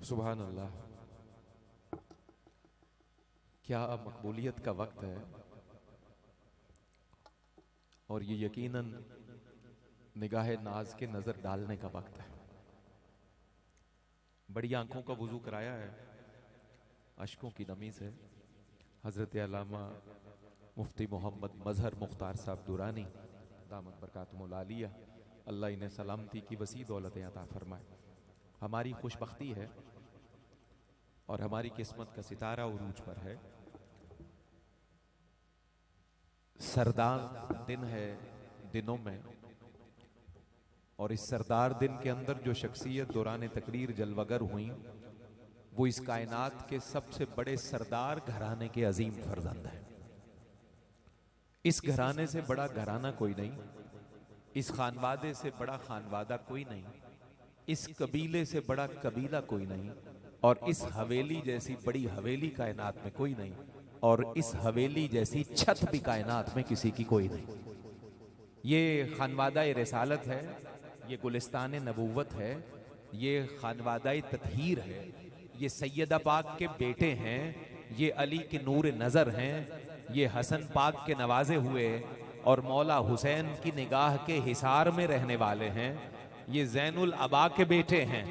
सुभान अल्लाह, क्या मकबूलियत का वक्त है। और ये यकीनन निगाह नाज के नजर डालने का वक्त है। बड़ी आंखों का वुजू कराया है अश्कों की नमी से हजरत अल्लामा मुफ्ती मोहम्मद मजहर मुख्तार साहब दुरानी दामत बरकातुहुल आलिया, अल्लाह इन्हें सलामती की वसी दौलत अता फरमाए। हमारी खुशबख्ती है और हमारी किस्मत का सितारा उरूज पर है। सरदार दिन है दिनों में, और इस सरदार दिन के अंदर जो शख्सियत दौरान तकरीर जलवगर हुई वो इस कायनात के सबसे बड़े सरदार घराने के अजीम फर्जंद हैं। इस घराने से बड़ा घराना कोई नहीं, इस खानवादे से बड़ा खानवादा कोई नहीं, इस कबीले से बड़ा कबीला कोई नहीं, और इस हवेली जैसी बड़ी हवेली कायनात में कोई नहीं, और इस हवेली जैसी छत भी कायनात में किसी की कोई नहीं। ये खानवादा रिसालत है, ये गुलिस्तान नबूवत है, ये खानवादा ततहीर है, ये सैयदा पाक के बेटे हैं, ये अली के नूर नज़र हैं, ये हसन पाक के नवाजे हुए और मौला हुसैन की निगाह के हिसार में रहने वाले हैं, ये ज़ैनुल अबा के बेटे हैं,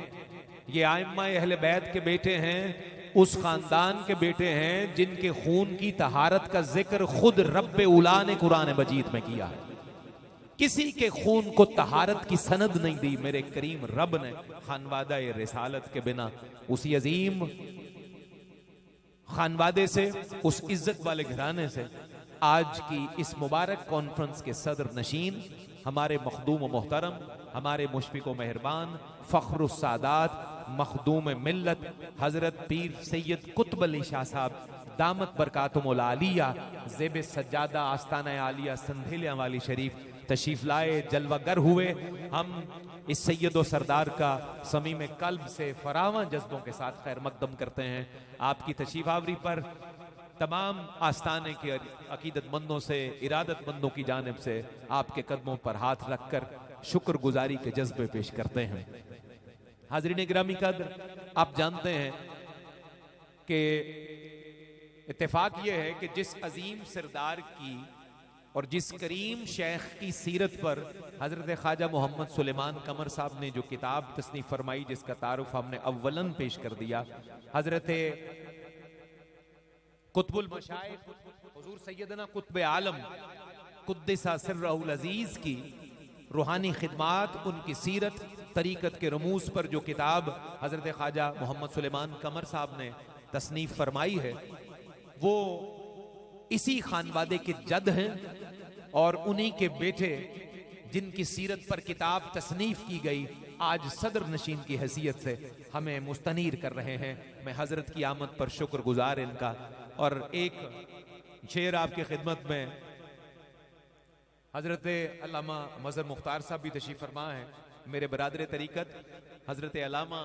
ये आइम्मा अहले बैत के बेटे हैं, उस खानदान के बेटे हैं जिनके खून की तहारत का जिक्र खुद रब्बे उला ने कुरान मजीद में किया है। किसी के खून को तहारत की सनद नहीं दी मेरे करीम रब ने खानवादा रिसालत के बिना। उसी अजीम खानवादे से, उस इज्जत वाले घराने से आज की इस मुबारक कॉन्फ्रेंस के सदर नशीन हमारे मखदूम व मोहतरम, हमारे मुशफिक व मेहरबान, फ़ख्रुस सादात, मखदूम मिल्लत हजरत पीर सैयद कुतुब अली शाह साहब दामत बरकातुहुल आलिया ज़ेब सज्जादा आस्ताना आलिया संधेलिया वाली शरीफ तशरीफ लाए, जलवागर हुए। हम इस सैयद सरदार का समीम कल्ब से फरावां जज्बों के साथ खैर मकदम करते हैं। आपकी तशरीफ आवरी पर तमाम आस्ताने के अकीदतमंदों से, इरादतमंदों की जानिब से आपके कदमों पर हाथ रखकर शुक्रगुजारी के जज्बे पेश करते हैं। हाज़रीन गिरामी कद्र, आप जानते हैं कि इत्तेफाक ये है कि जिस अजीम सरदार की और जिस करीम शेख की सीरत पर हजरत ख्वाजा मोहम्मद सुलेमान कमर साहब ने जो किताब तस्नीफ फरमाई, जिसका तारुफ हमने अव्वलन पेश कर दिया, हजरत कुतुबुल मशाइख हुजूर सैयदना कुतुब आलम कुद्दिसा सिर्रहुल अजीज की रूहानी खिदमात, उनकी सीरत, तरीकत के रमूज पर जो किताब हजरत ख्वाजा मोहम्मद सुलेमान कमर साहब ने तस्नीफ फरमाई है, वो इसी खानवादे के जद हैं और उन्हीं के बेटे जिनकी सीरत पर किताब तस्नीफ की गई आज सदर नशीन की हैसियत से हमें मुस्तनीर कर रहे हैं। मैं हजरत की आमद पर शुक्रगुजार इनका। और एक शेर आपकी खिदमत में हजरत अल्लामा मजहर मुख्तार साहब भी तशरीफ फरमा है, मेरे बरादर तरीकत हजरत अल्लामा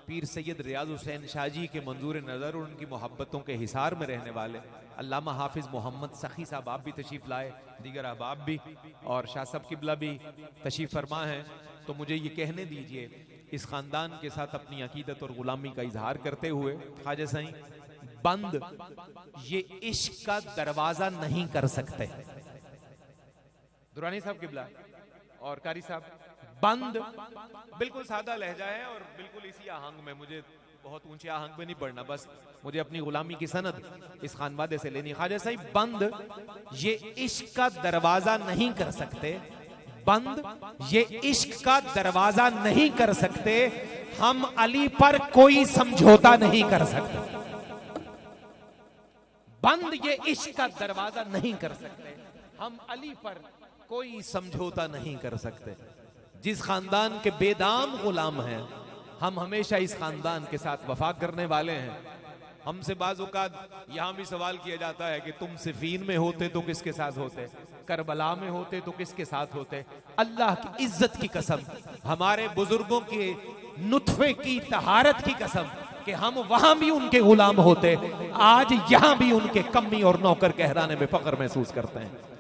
पीर सैयद रियाज हुसैन शाह जी के मंजूर नज़र और उनकी मोहब्बतों के हिसार में रहने वाले अल्लामा हाफिज मोहम्मद सखी साहब आप भी तशरीफ लाए, दीगर अहबाब भी और शाह साहब किबला भी तशरीफ फरमा है। तो मुझे ये कहने दीजिए, इस खानदान के साथ अपनी अकीदत और गुलामी का इजहार करते हुए, ख्वाजा साईं, बंद ये इश्क का दरवाजा नहीं कर सकते। दुरानी साहब किबला और कारी साहब, बंद बिल्कुल सादा लहजा है और बिल्कुल इसी आहंग में, मुझे बहुत ऊंचे आहंग में नहीं पढ़ना, बस मुझे अपनी गुलामी की सनद इस खानवादे से लेनी। ख्वाजा साहब, बंद ये इश्क का दरवाजा नहीं कर सकते, बंद ये इश्क का दरवाजा नहीं कर सकते, हम अली पर कोई समझौता नहीं कर सकते। बंद ये इश्क का दरवाजा नहीं कर सकते, हम अली पर कोई समझौता नहीं कर सकते। जिस खानदान के बेदाम गुलाम हैं, हम हमेशा इस खानदान के साथ वफा करने वाले हैं। हमसे बाज़ औक़ात यहाँ भी सवाल किया जाता है कि तुम सिफीन में होते तो किसके साथ होते, करबला में होते तो किसके साथ होते। अल्लाह की इज्जत की कसम, हमारे बुजुर्गों के नुत्फे की तहारत की कसम कि हम वहां भी उनके गुलाम होते, आज यहां भी उनके कमी और नौकर कहराने में फख्र महसूस करते हैं।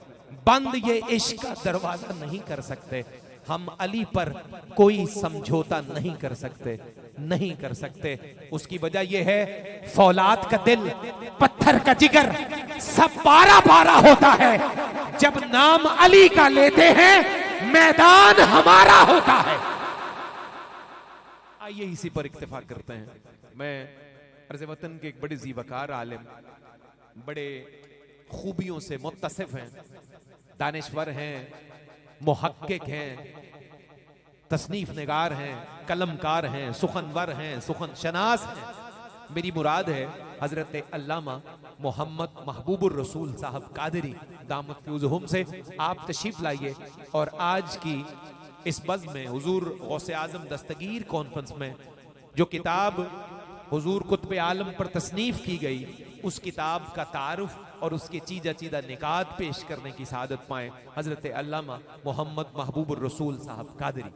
बंद ये इश्क का दरवाजा नहीं कर सकते, हम अली पर कोई समझौता नहीं कर सकते, नहीं कर सकते। उसकी वजह यह है, फौलाद का दिल, पत्थर का जिगर, सब बारा बारा होता है। जब नाम अली का लेते हैं, मैदान हमारा होता है। आइए इसी पर इक्तिफा करते हैं। मैं अर्ज़ वतन के एक बड़े ज़ीवकार आलिम, बड़े खूबियों से मुत्तसिफ हैं, दानिश्वर हैं, मुहक्किक हैं, तसनीफ निगार हैं, कलमकार हैं, सुखनवर हैं, सुखन शनास हैं। मेरी मुराद है हजरत अल्लामा मोहम्मद महबूबुर रसूल साहब कादरी दामत फ्यूज़हुम से आप तशरीफ लाइए और आज की इस बज़्म में हुजूर गौसे आज़म दस्तगीर कॉन्फ्रेंस में जो किताब हुजूर कुतुब आलम पर तसनीफ की गई, उस किताब का तारुफ और उसके चीजा चीदा निकात पेश करने की सादत पाएं हजरत अल्लामा मोहम्मद महबूबुर रसूल साहब कादरी।